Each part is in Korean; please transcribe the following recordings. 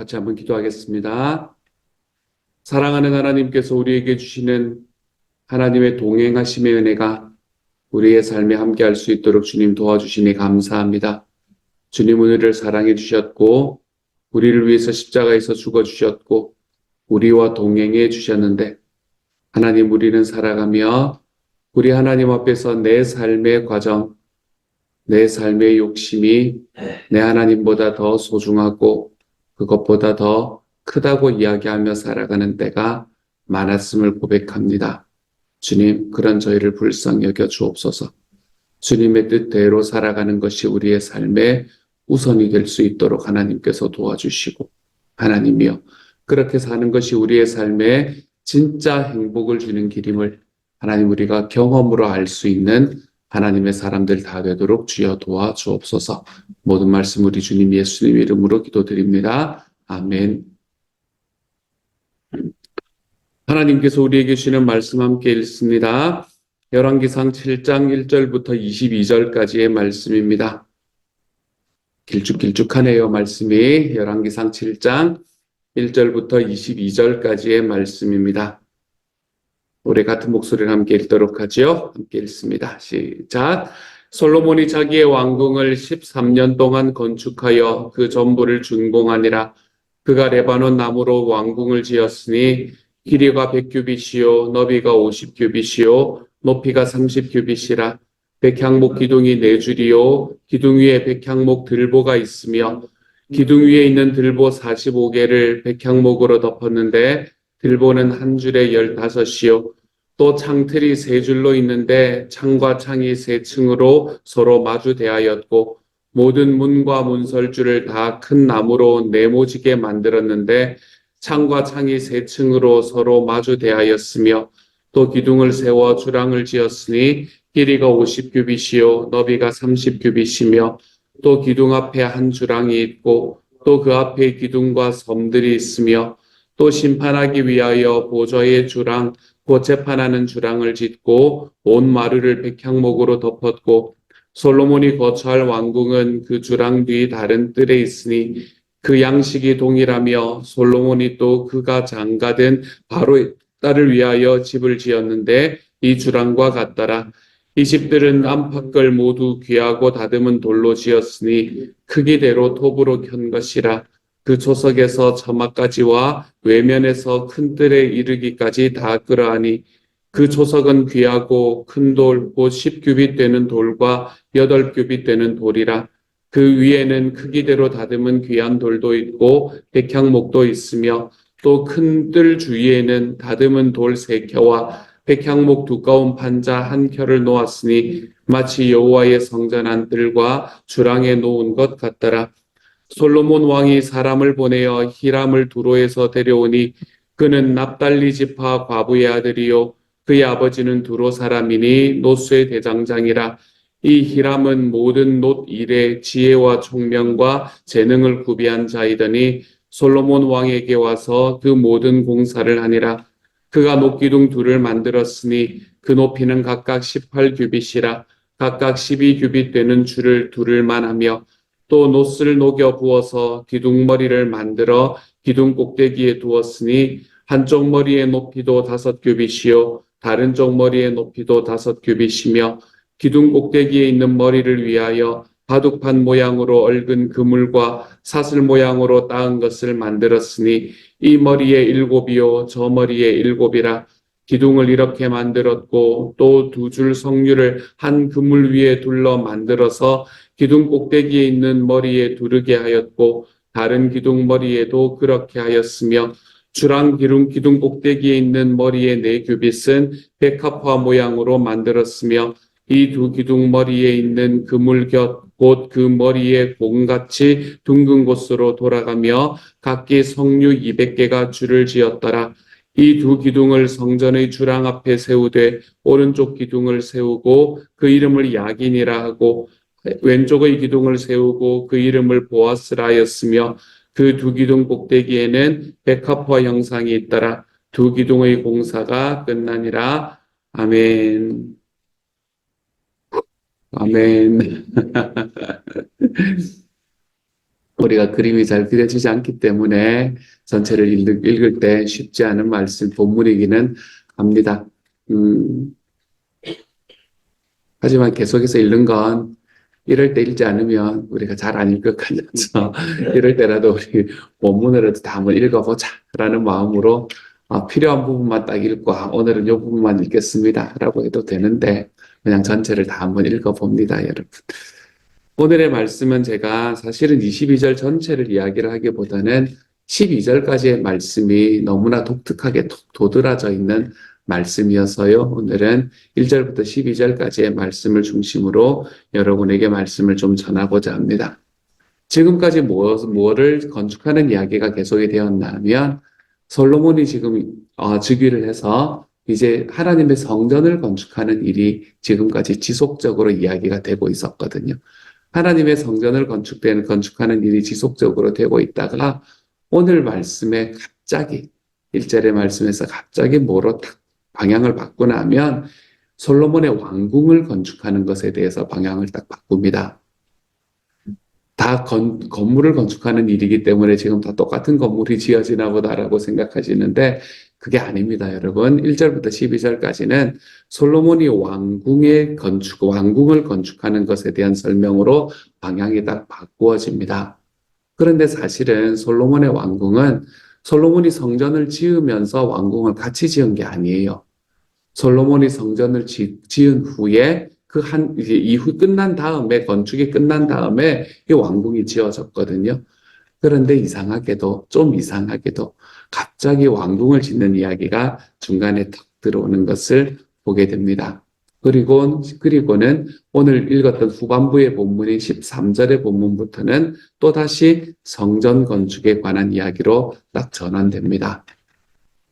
같이 한번 기도하겠습니다. 사랑하는 하나님께서 우리에게 주시는 하나님의 동행하심의 은혜가 우리의 삶에 함께할 수 있도록 주님 도와주시니 감사합니다. 주님 우리를 사랑해 주셨고 우리를 위해서 십자가에서 죽어 주셨고 우리와 동행해 주셨는데 하나님 우리는 살아가며 우리 하나님 앞에서 내 삶의 과정, 내 삶의 욕심이 내 하나님보다 더 소중하고 그것보다 더 크다고 이야기하며 살아가는 때가 많았음을 고백합니다. 주님, 그런 저희를 불쌍히 여겨 주옵소서. 주님의 뜻대로 살아가는 것이 우리의 삶의 우선이 될 수 있도록 하나님께서 도와주시고 하나님이여 그렇게 사는 것이 우리의 삶에 진짜 행복을 주는 길임을 하나님 우리가 경험으로 알 수 있는 하나님의 사람들 다 되도록 주여 도와주옵소서. 모든 말씀 우리 주님 예수님 이름으로 기도드립니다. 아멘. 하나님께서 우리에게 주시는 말씀 함께 읽습니다. 열왕기상 7장 1절부터 22절까지의 말씀입니다. 길쭉길쭉하네요. 말씀이 열왕기상 7장 1절부터 22절까지의 말씀입니다. 우리 같은 목소리를 함께 읽도록 하지요. 함께 읽습니다. 시작. 솔로몬이 자기의 왕궁을 13년 동안 건축하여 그 전부를 준공하니라. 그가 레바논 나무로 왕궁을 지었으니 길이가 100규빗이요 너비가 50규빗이요 높이가 30규빗이라. 백향목 기둥이 4줄이요 기둥 위에 백향목 들보가 있으며 기둥 위에 있는 들보 45개를 백향목으로 덮었는데 들보는 한 줄에 15이요 또 창틀이 3줄로 있는데 창과 창이 3층으로 서로 마주대하였고 모든 문과 문설주를 다 큰 나무로 네모지게 만들었는데 창과 창이 3층으로 서로 마주대하였으며 또 기둥을 세워 주랑을 지었으니 길이가 50규빗이요 너비가 30규빗이며 또 기둥 앞에 한 주랑이 있고 또 그 앞에 기둥과 섬들이 있으며 또 심판하기 위하여 보좌의 주랑 곧 재판하는 주랑을 짓고 온 마루를 백향목으로 덮었고 솔로몬이 거처할 왕궁은 그 주랑 뒤 다른 뜰에 있으니 그 양식이 동일하며 솔로몬이 또 그가 장가든 바로의 딸을 위하여 집을 지었는데 이 주랑과 같더라. 이 집들은 안팎을 모두 귀하고 다듬은 돌로 지었으니 크기대로 톱으로 켠 것이라. 그 초석에서 처마까지와 외면에서 큰 뜰에 이르기까지 다 그러하니 그 초석은 귀하고 큰 돌, 곧 10규빗 되는 돌과 8규빗 되는 돌이라. 그 위에는 크기대로 다듬은 귀한 돌도 있고 백향목도 있으며 또 큰 뜰 주위에는 다듬은 돌 3켜와 백향목 두꺼운 판자 1켜를 놓았으니 마치 여호와의 성전 안뜰과 주랑에 놓은 것 같더라. 솔로몬 왕이 사람을 보내어 히람을 두로에서 데려오니 그는 납달리 지파 과부의 아들이요 그의 아버지는 두로 사람이니 노수의 대장장이라. 이 히람은 모든 놋 일에 지혜와 총명과 재능을 구비한 자이더니 솔로몬 왕에게 와서 그 모든 공사를 하니라. 그가 놋기둥 둘을 만들었으니 그 높이는 각각 18규빗이라. 각각 12규빗 되는 줄을 두를만 하며 또 놋을 녹여 부어서 기둥머리를 만들어 기둥 꼭대기에 두었으니 한쪽 머리의 높이도 5규빗이요 다른 쪽 머리의 높이도 5규빗이며 기둥 꼭대기에 있는 머리를 위하여 바둑판 모양으로 얽은 그물과 사슬 모양으로 따은 것을 만들었으니 이 머리에 7이요 저 머리에 7이라. 기둥을 이렇게 만들었고 또 2줄 석류를 한 그물 위에 둘러 만들어서 기둥 꼭대기에 있는 머리에 두르게 하였고 다른 기둥 머리에도 그렇게 하였으며 주랑 기둥 꼭대기에 있는 머리의 4규빗은 백합화 모양으로 만들었으며 이 2 기둥 머리에 있는 그물 곁 곧 그 머리의 공같이 둥근 곳으로 돌아가며 각기 석류 200개가 줄을 지었더라. 이 2 기둥을 성전의 주랑 앞에 세우되 오른쪽 기둥을 세우고 그 이름을 야긴이라 하고 왼쪽의 기둥을 세우고 그 이름을 보아스라 하였으며 그 2 기둥 꼭대기에는 백합화 형상이 있더라. 2 기둥의 공사가 끝나니라. 아멘. 아멘. 우리가 그림이 잘 그려지지 않기 때문에 전체를 읽을 때 쉽지 않은 말씀, 본문이기는 합니다. 하지만 계속해서 읽는 건 이럴 때 읽지 않으면 우리가 잘 안 읽을 것 같아서 이럴 때라도 우리 본문으로도 다 한번 읽어보자 라는 마음으로 필요한 부분만 딱 읽고 오늘은 이 부분만 읽겠습니다 라고 해도 되는데 그냥 전체를 다 한번 읽어봅니다, 여러분. 오늘의 말씀은 제가 사실은 22절 전체를 이야기를 하기보다는 12절까지의 말씀이 너무나 독특하게 도드라져 있는 말씀이어서요. 오늘은 1절부터 12절까지의 말씀을 중심으로 여러분에게 말씀을 좀 전하고자 합니다. 지금까지 뭐를 건축하는 이야기가 계속이 되었나 하면 솔로몬이 지금 즉위를 해서 이제 하나님의 성전을 건축하는 일이 지금까지 지속적으로 이야기가 되고 있었거든요. 하나님의 성전을 건축하는 일이 지속적으로 되고 있다가 오늘 말씀에 갑자기 1절의 말씀에서 갑자기 뭐로 방향을 바꾸나 하면 솔로몬의 왕궁을 건축하는 것에 대해서 방향을 딱 바꿉니다. 다 건물을 건축하는 일이기 때문에 지금 다 똑같은 건물이 지어지나 보다라고 생각하시는데 그게 아닙니다, 여러분. 1절부터 12절까지는 솔로몬이 왕궁을 건축하는 것에 대한 설명으로 방향이 딱 바꾸어집니다. 그런데 사실은 솔로몬의 왕궁은 솔로몬이 성전을 지으면서 왕궁을 같이 지은 게 아니에요. 솔로몬이 성전을 지은 후에 이제 이후 끝난 다음에, 건축이 끝난 다음에 이 왕궁이 지어졌거든요. 그런데 좀 이상하게도 갑자기 왕궁을 짓는 이야기가 중간에 턱 들어오는 것을 보게 됩니다. 그리고는 오늘 읽었던 후반부의 본문인 13절의 본문부터는 또다시 성전 건축에 관한 이야기로 딱 전환됩니다.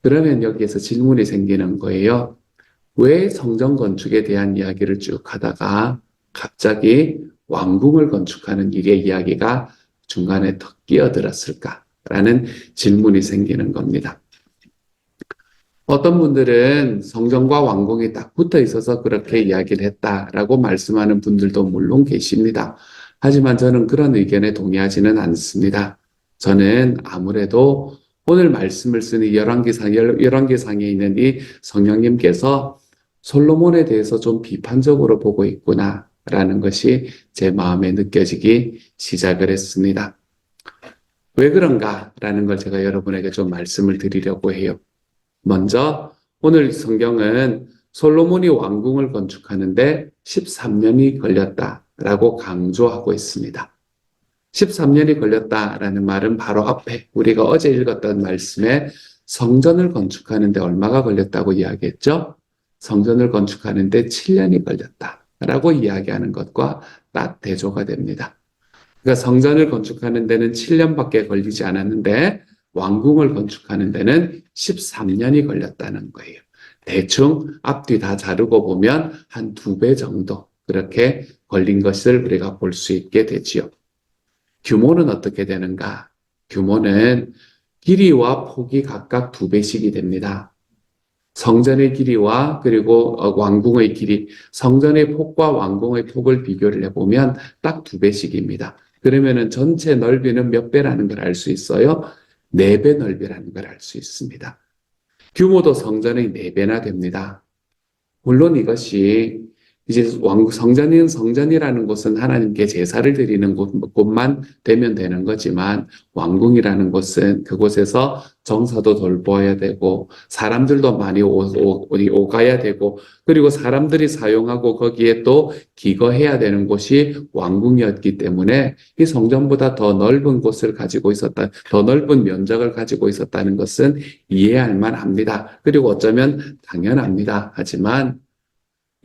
그러면 여기에서 질문이 생기는 거예요. 왜 성전 건축에 대한 이야기를 쭉 하다가 갑자기 왕궁을 건축하는 일의 이야기가 중간에 더 끼어들었을까라는 질문이 생기는 겁니다. 어떤 분들은 성전과 왕궁이 딱 붙어 있어서 그렇게 이야기를 했다라고 말씀하는 분들도 물론 계십니다. 하지만 저는 그런 의견에 동의하지는 않습니다. 저는 아무래도 오늘 말씀을 쓰는 열왕기상에 있는 이 성령님께서 솔로몬에 대해서 좀 비판적으로 보고 있구나라는 것이 제 마음에 느껴지기 시작을 했습니다. 왜 그런가라는 걸 제가 여러분에게 좀 말씀을 드리려고 해요. 먼저 오늘 성경은 솔로몬이 왕궁을 건축하는데 13년이 걸렸다라고 강조하고 있습니다. 13년이 걸렸다라는 말은 바로 앞에 우리가 어제 읽었던 말씀에 성전을 건축하는데 얼마가 걸렸다고 이야기했죠? 성전을 건축하는데 7년이 걸렸다라고 이야기하는 것과 딱 대조가 됩니다. 그러니까 성전을 건축하는 데는 7년밖에 걸리지 않았는데 왕궁을 건축하는 데는 13년이 걸렸다는 거예요. 대충 앞뒤 다 자르고 보면 한 2배 정도 그렇게 걸린 것을 우리가 볼 수 있게 되지요. 규모는 어떻게 되는가? 규모는 길이와 폭이 각각 2배씩이 됩니다. 성전의 길이와 그리고 왕궁의 길이, 성전의 폭과 왕궁의 폭을 비교를 해보면 딱 2배씩입니다. 그러면은 전체 넓이는 몇 배라는 걸 알 수 있어요? 4배 넓이라는 걸 알 수 있습니다. 규모도 성전의 4배나 됩니다. 물론 이것이 이제 성전이라는 곳은 하나님께 제사를 드리는 곳만 되면 되는 거지만 왕궁이라는 곳은 그곳에서 정사도 돌보아야 되고 사람들도 많이 오가야 되고 그리고 사람들이 사용하고 거기에 또 기거해야 되는 곳이 왕궁이었기 때문에 이 성전보다 더 넓은 더 넓은 면적을 가지고 있었다는 것은 이해할 만합니다. 그리고 어쩌면 당연합니다. 하지만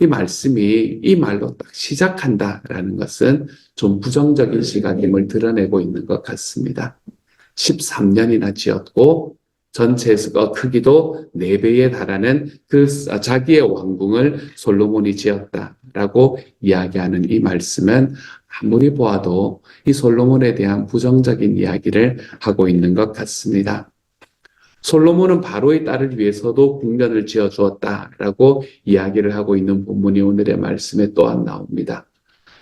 이 말씀이 이 말로 딱 시작한다라는 것은 좀 부정적인 시각임을 드러내고 있는 것 같습니다. 13년이나 지었고 전체 크기도 4배에 달하는 자기의 왕궁을 솔로몬이 지었다라고 이야기하는 이 말씀은 아무리 보아도 이 솔로몬에 대한 부정적인 이야기를 하고 있는 것 같습니다. 솔로몬은 바로의 딸을 위해서도 궁전을 지어주었다라고 이야기를 하고 있는 본문이 오늘의 말씀에 또한 나옵니다.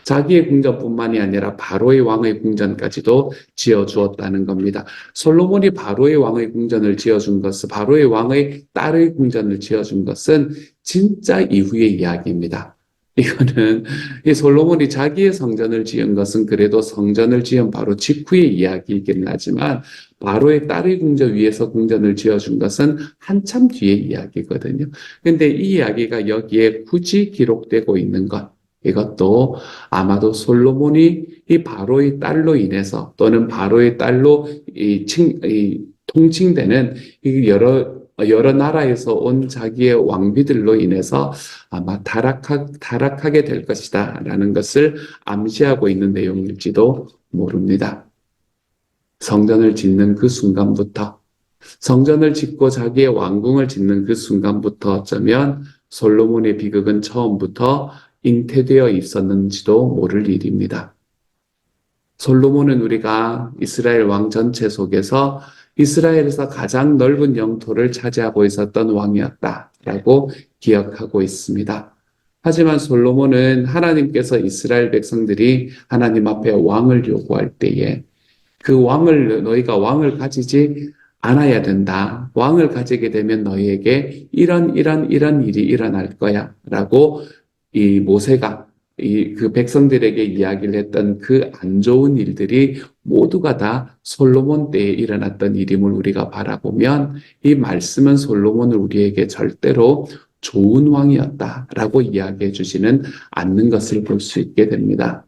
자기의 궁전뿐만이 아니라 바로의 왕의 궁전까지도 지어주었다는 겁니다. 솔로몬이 바로의 왕의 궁전을 지어준 것은, 바로의 왕의 딸의 궁전을 지어준 것은 진짜 이후의 이야기입니다. 이거는 이 솔로몬이 자기의 성전을 지은 것은 그래도 성전을 지은 바로 직후의 이야기이긴 하지만 바로의 딸의 궁전 위에서 궁전을 지어준 것은 한참 뒤의 이야기거든요. 근데 이 이야기가 여기에 굳이 기록되고 있는 것, 이것도 아마도 솔로몬이 이 바로의 딸로 인해서 또는 바로의 딸로 통칭되는 이 여러 나라에서 온 자기의 왕비들로 인해서 아마 타락하게 될 것이다 라는 것을 암시하고 있는 내용일지도 모릅니다. 성전을 짓는 그 순간부터, 성전을 짓고 자기의 왕궁을 짓는 그 순간부터 어쩌면 솔로몬의 비극은 처음부터 잉태되어 있었는지도 모를 일입니다. 솔로몬은 우리가 이스라엘 왕 전체 속에서 이스라엘에서 가장 넓은 영토를 차지하고 있었던 왕이었다라고 기억하고 있습니다. 하지만 솔로몬은 하나님께서 이스라엘 백성들이 하나님 앞에 왕을 요구할 때에 그 왕을, 너희가 왕을 가지지 않아야 된다. 왕을 가지게 되면 너희에게 이런 일이 일어날 거야. 라고 이 모세가 그 백성들에게 이야기를 했던 그 안 좋은 일들이 모두가 다 솔로몬 때에 일어났던 일임을 우리가 바라보면 이 말씀은 솔로몬을 우리에게 절대로 좋은 왕이었다라고 이야기해 주지는 않는 것을 볼 수 있게 됩니다.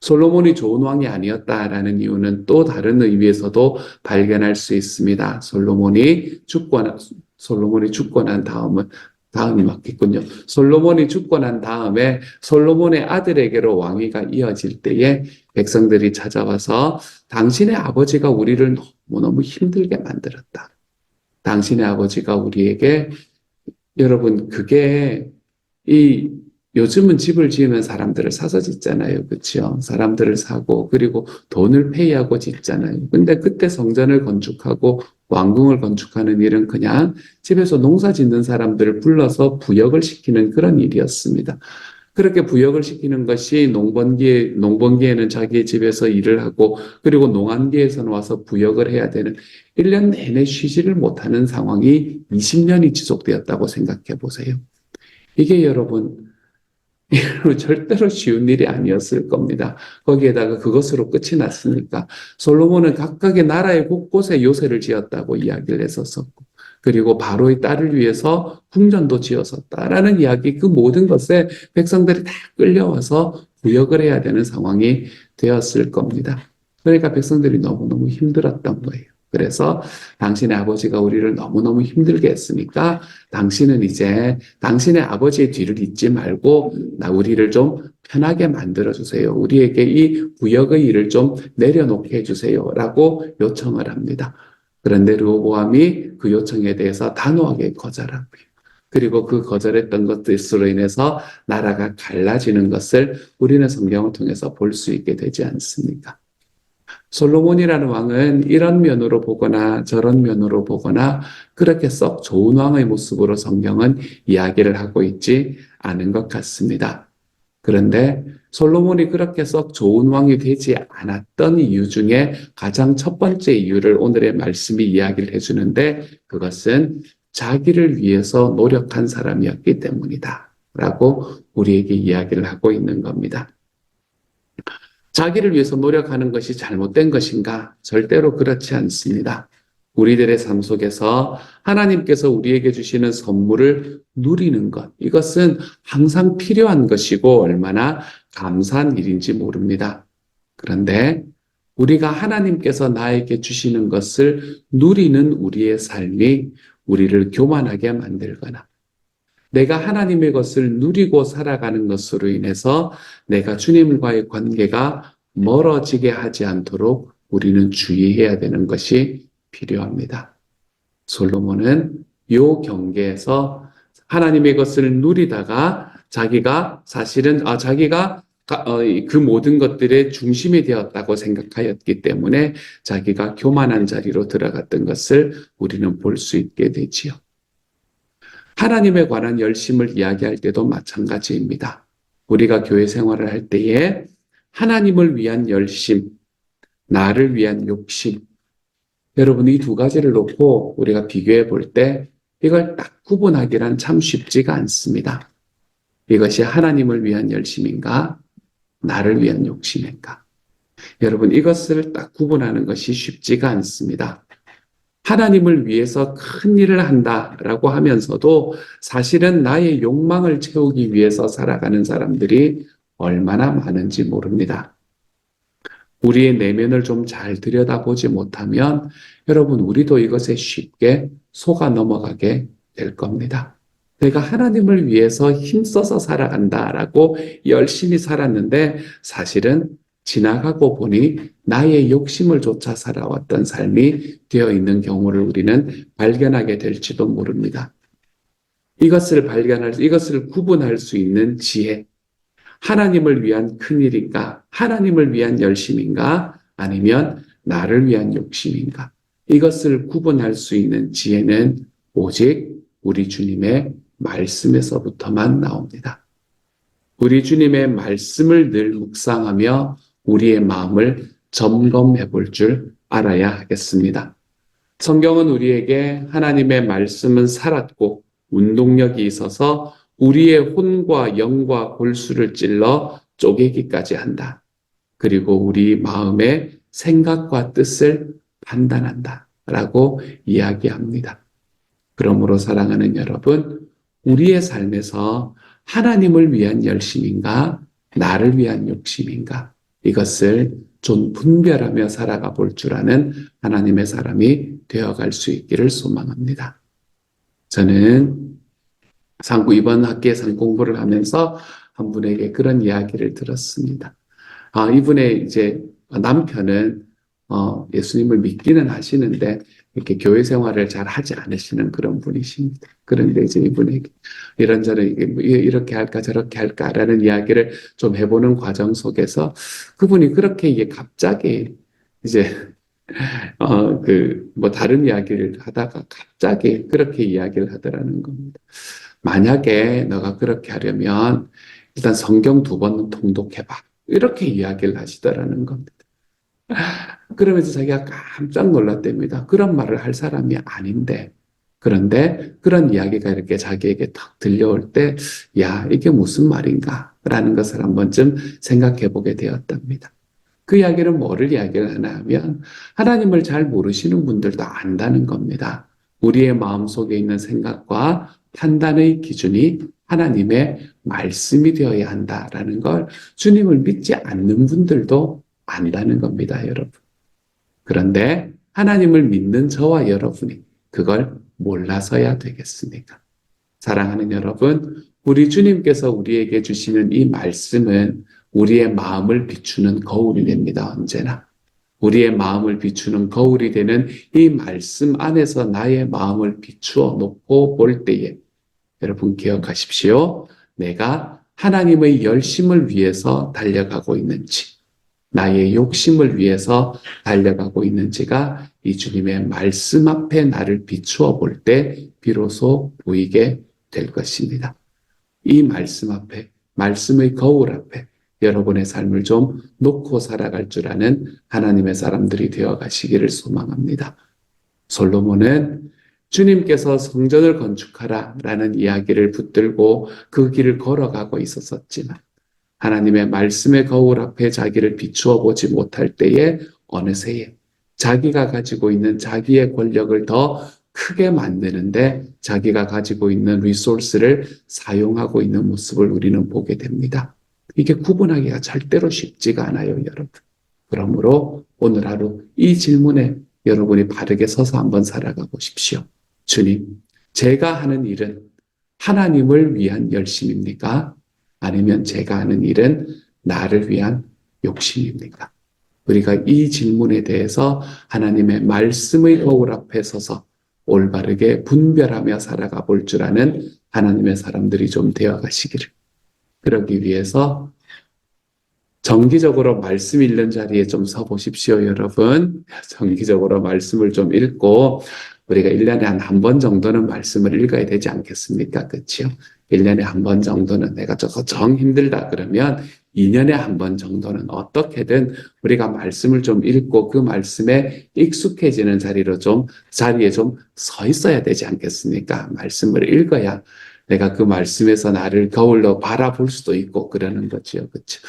솔로몬이 좋은 왕이 아니었다라는 이유는 또 다른 의미에서도 발견할 수 있습니다. 솔로몬이 죽고 난 다음이 맞겠군요. 솔로몬이 죽고 난 다음에 솔로몬의 아들에게로 왕위가 이어질 때에 백성들이 찾아와서 당신의 아버지가 우리를 너무너무 힘들게 만들었다. 당신의 아버지가 우리에게, 여러분, 그게 요즘은 집을 지으면 사람들을 사서 짓잖아요. 그렇죠? 사람들을 사고 그리고 돈을 페이하고 짓잖아요. 근데 그때 성전을 건축하고 왕궁을 건축하는 일은 그냥 집에서 농사 짓는 사람들을 불러서 부역을 시키는 그런 일이었습니다. 그렇게 부역을 시키는 것이 농번기에는 자기 집에서 일을 하고 그리고 농한기에서는 와서 부역을 해야 되는 1년 내내 쉬지를 못하는 상황이 20년이 지속되었다고 생각해 보세요. 이게 여러분 절대로 쉬운 일이 아니었을 겁니다. 거기에다가 그것으로 끝이 났으니까 솔로몬은 각각의 나라의 곳곳에 요새를 지었다고 이야기를 했었었고 그리고 바로의 딸을 위해서 궁전도 지었었다라는 이야기, 그 모든 것에 백성들이 다 끌려와서 부역을 해야 되는 상황이 되었을 겁니다. 그러니까 백성들이 너무너무 힘들었던 거예요. 그래서 당신의 아버지가 우리를 너무너무 힘들게 했으니까 당신은 이제 당신의 아버지의 뒤를 잇지 말고 우리를 좀 편하게 만들어주세요. 우리에게 이 부역의 일을 좀 내려놓게 해주세요. 라고 요청을 합니다. 그런데 르호보암이 그 요청에 대해서 단호하게 거절하고요. 그리고 그 거절했던 것들로 인해서 나라가 갈라지는 것을 우리는 성경을 통해서 볼 수 있게 되지 않습니까? 솔로몬이라는 왕은 이런 면으로 보거나 저런 면으로 보거나 그렇게 썩 좋은 왕의 모습으로 성경은 이야기를 하고 있지 않은 것 같습니다. 그런데 솔로몬이 그렇게 썩 좋은 왕이 되지 않았던 이유 중에 가장 첫 번째 이유를 오늘의 말씀이 이야기를 해주는데 그것은 자기를 위해서 노력한 사람이었기 때문이다 라고 우리에게 이야기를 하고 있는 겁니다. 자기를 위해서 노력하는 것이 잘못된 것인가? 절대로 그렇지 않습니다. 우리들의 삶 속에서 하나님께서 우리에게 주시는 선물을 누리는 것, 이것은 항상 필요한 것이고 얼마나 감사한 일인지 모릅니다. 그런데 우리가 하나님께서 나에게 주시는 것을 누리는 우리의 삶이 우리를 교만하게 만들거나 내가 하나님의 것을 누리고 살아가는 것으로 인해서 내가 주님과의 관계가 멀어지게 하지 않도록 우리는 주의해야 되는 것이 필요합니다. 솔로몬은 이 경계에서 하나님의 것을 누리다가 자기가 사실은 자기가 그 모든 것들의 중심이 되었다고 생각하였기 때문에 자기가 교만한 자리로 들어갔던 것을 우리는 볼 수 있게 되지요. 하나님에 관한 열심을 이야기할 때도 마찬가지입니다. 우리가 교회 생활을 할 때에 하나님을 위한 열심, 나를 위한 욕심, 여러분 이 두 가지를 놓고 우리가 비교해 볼 때 이걸 딱 구분하기란 참 쉽지가 않습니다. 이것이 하나님을 위한 열심인가? 나를 위한 욕심인가? 여러분 이것을 딱 구분하는 것이 쉽지가 않습니다. 하나님을 위해서 큰 일을 한다라고 하면서도 사실은 나의 욕망을 채우기 위해서 살아가는 사람들이 얼마나 많은지 모릅니다. 우리의 내면을 좀 잘 들여다보지 못하면 여러분 우리도 이것에 쉽게 속아 넘어가게 될 겁니다. 내가 하나님을 위해서 힘써서 살아간다라고 열심히 살았는데 사실은 지나가고 보니 나의 욕심을 쫓아 살아왔던 삶이 되어 있는 경우를 우리는 발견하게 될지도 모릅니다. 이것을 구분할 수 있는 지혜, 하나님을 위한 큰일인가? 하나님을 위한 열심인가? 아니면 나를 위한 욕심인가? 이것을 구분할 수 있는 지혜는 오직 우리 주님의 말씀에서부터만 나옵니다. 우리 주님의 말씀을 늘 묵상하며 우리의 마음을 점검해 볼 줄 알아야 하겠습니다. 성경은 우리에게 하나님의 말씀은 살았고 운동력이 있어서 우리의 혼과 영과 골수를 찔러 쪼개기까지 한다. 그리고 우리 마음의 생각과 뜻을 판단한다. 라고 이야기합니다. 그러므로 사랑하는 여러분, 우리의 삶에서 하나님을 위한 열심인가, 나를 위한 욕심인가, 이것을 좀 분별하며 살아가 볼 줄 아는 하나님의 사람이 되어갈 수 있기를 소망합니다. 저는 이번 학기에 상공부를 하면서 한 분에게 그런 이야기를 들었습니다. 이분의 이제 남편은 예수님을 믿기는 하시는데 이렇게 교회 생활을 잘 하지 않으시는 그런 분이십니다. 그런데 이제 이분에게 이런저런 이렇게 할까 저렇게 할까라는 이야기를 좀 해보는 과정 속에서 그분이 그렇게 이게 갑자기 이제 다른 이야기를 하다가 갑자기 그렇게 이야기를 하더라는 겁니다. 만약에 너가 그렇게 하려면 일단 성경 2번은 통독해봐. 이렇게 이야기를 하시더라는 겁니다. 그러면서 자기가 깜짝 놀랐답니다. 그런 말을 할 사람이 아닌데. 그런데 그런 이야기가 이렇게 자기에게 탁 들려올 때, 야, 이게 무슨 말인가? 라는 것을 한 번쯤 생각해 보게 되었답니다. 그 이야기는 뭐를 이야기를 하나 하면 하나님을 잘 모르시는 분들도 안다는 겁니다. 우리의 마음속에 있는 생각과 판단의 기준이 하나님의 말씀이 되어야 한다라는 걸 주님을 믿지 않는 분들도 안다는 겁니다, 여러분. 그런데 하나님을 믿는 저와 여러분이 그걸 몰라서야 되겠습니까? 사랑하는 여러분, 우리 주님께서 우리에게 주시는 이 말씀은 우리의 마음을 비추는 거울이 됩니다, 언제나. 우리의 마음을 비추는 거울이 되는 이 말씀 안에서 나의 마음을 비추어 놓고 볼 때에 여러분 기억하십시오. 내가 하나님의 열심을 위해서 달려가고 있는지, 나의 욕심을 위해서 달려가고 있는지가 이 주님의 말씀 앞에 나를 비추어 볼 때 비로소 보이게 될 것입니다. 이 말씀 앞에, 말씀의 거울 앞에 여러분의 삶을 좀 놓고 살아갈 줄 아는 하나님의 사람들이 되어 가시기를 소망합니다. 솔로몬은 주님께서 성전을 건축하라 라는 이야기를 붙들고 그 길을 걸어가고 있었지만 하나님의 말씀의 거울 앞에 자기를 비추어 보지 못할 때에 어느새에 자기가 가지고 있는 자기의 권력을 더 크게 만드는데 자기가 가지고 있는 리소스를 사용하고 있는 모습을 우리는 보게 됩니다. 이게 구분하기가 절대로 쉽지가 않아요, 여러분. 그러므로 오늘 하루 이 질문에 여러분이 바르게 서서 한번 살아가 보십시오. 주님, 제가 하는 일은 하나님을 위한 열심입니까? 아니면 제가 하는 일은 나를 위한 욕심입니까? 우리가 이 질문에 대해서 하나님의 말씀의 거울 앞에 서서 올바르게 분별하며 살아가 볼 줄 아는 하나님의 사람들이 좀 되어 가시기를. 그러기 위해서 정기적으로 말씀 읽는 자리에 좀 서 보십시오, 여러분. 정기적으로 말씀을 좀 읽고 우리가 1년에 한 번 정도는 말씀을 읽어야 되지 않겠습니까? 그렇죠? 1년에 한 번 정도는 내가 저거 정 힘들다 그러면 2년에 한 번 정도는 어떻게든 우리가 말씀을 좀 읽고 그 말씀에 익숙해지는 자리에 좀 서 있어야 되지 않겠습니까? 말씀을 읽어야 내가 그 말씀에서 나를 거울로 바라볼 수도 있고 그러는 거죠. 그렇죠?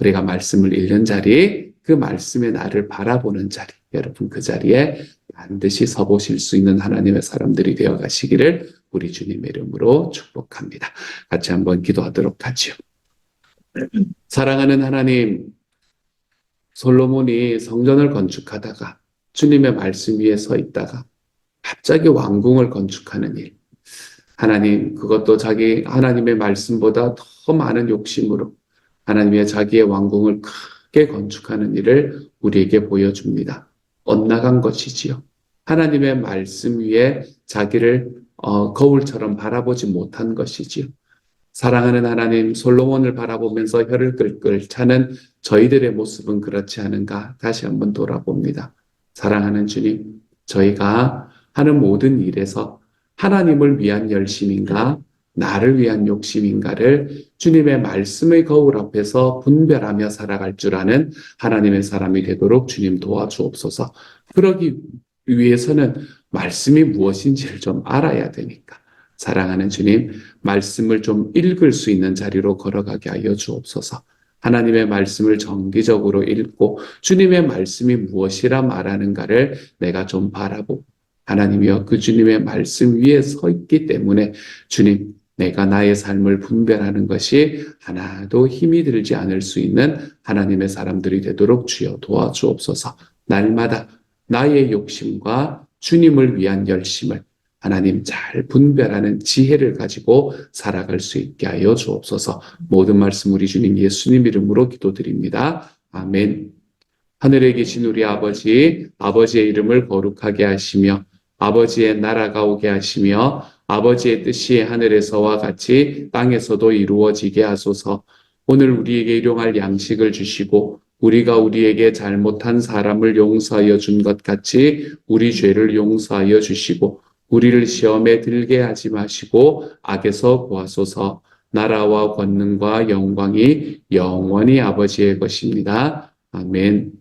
우리가 말씀을 읽는 자리, 그 말씀에 나를 바라보는 자리, 여러분 그 자리에 반드시 서보실 수 있는 하나님의 사람들이 되어 가시기를 우리 주님의 이름으로 축복합니다. 같이 한번 기도하도록 하죠. 사랑하는 하나님, 솔로몬이 성전을 건축하다가 주님의 말씀 위에 서 있다가 갑자기 왕궁을 건축하는 일. 하나님, 그것도 자기 하나님의 말씀보다 더 많은 욕심으로 하나님의 자기의 왕궁을 크게 건축하는 일을 우리에게 보여줍니다. 엇나간 것이지요. 하나님의 말씀 위에 자기를 거울처럼 바라보지 못한 것이지요. 사랑하는 하나님, 솔로몬을 바라보면서 혀를 끌끌 차는 저희들의 모습은 그렇지 않은가 다시 한번 돌아봅니다. 사랑하는 주님, 저희가 하는 모든 일에서 하나님을 위한 열심인가, 나를 위한 욕심인가를 주님의 말씀의 거울 앞에서 분별하며 살아갈 줄 아는 하나님의 사람이 되도록 주님 도와주옵소서. 그러기 위해서는 말씀이 무엇인지를 좀 알아야 되니까. 사랑하는 주님, 말씀을 좀 읽을 수 있는 자리로 걸어가게 하여 주옵소서. 하나님의 말씀을 정기적으로 읽고 주님의 말씀이 무엇이라 말하는가를 내가 좀 바라보고 하나님이여 그 주님의 말씀 위에 서 있기 때문에 주님, 내가 나의 삶을 분별하는 것이 하나도 힘이 들지 않을 수 있는 하나님의 사람들이 되도록 주여 도와주옵소서. 날마다 나의 욕심과 주님을 위한 열심을 하나님 잘 분별하는 지혜를 가지고 살아갈 수 있게 하여 주옵소서. 모든 말씀 우리 주님 예수님 이름으로 기도드립니다. 아멘. 하늘에 계신 우리 아버지, 아버지의 이름을 거룩하게 하시며 아버지의 나라가 오게 하시며 아버지의 뜻이 하늘에서와 같이 땅에서도 이루어지게 하소서. 오늘 우리에게 일용할 양식을 주시고 우리가 우리에게 잘못한 사람을 용서하여 준 것 같이 우리 죄를 용서하여 주시고 우리를 시험에 들게 하지 마시고 악에서 구하소서. 나라와 권능과 영광이 영원히 아버지의 것입니다. 아멘.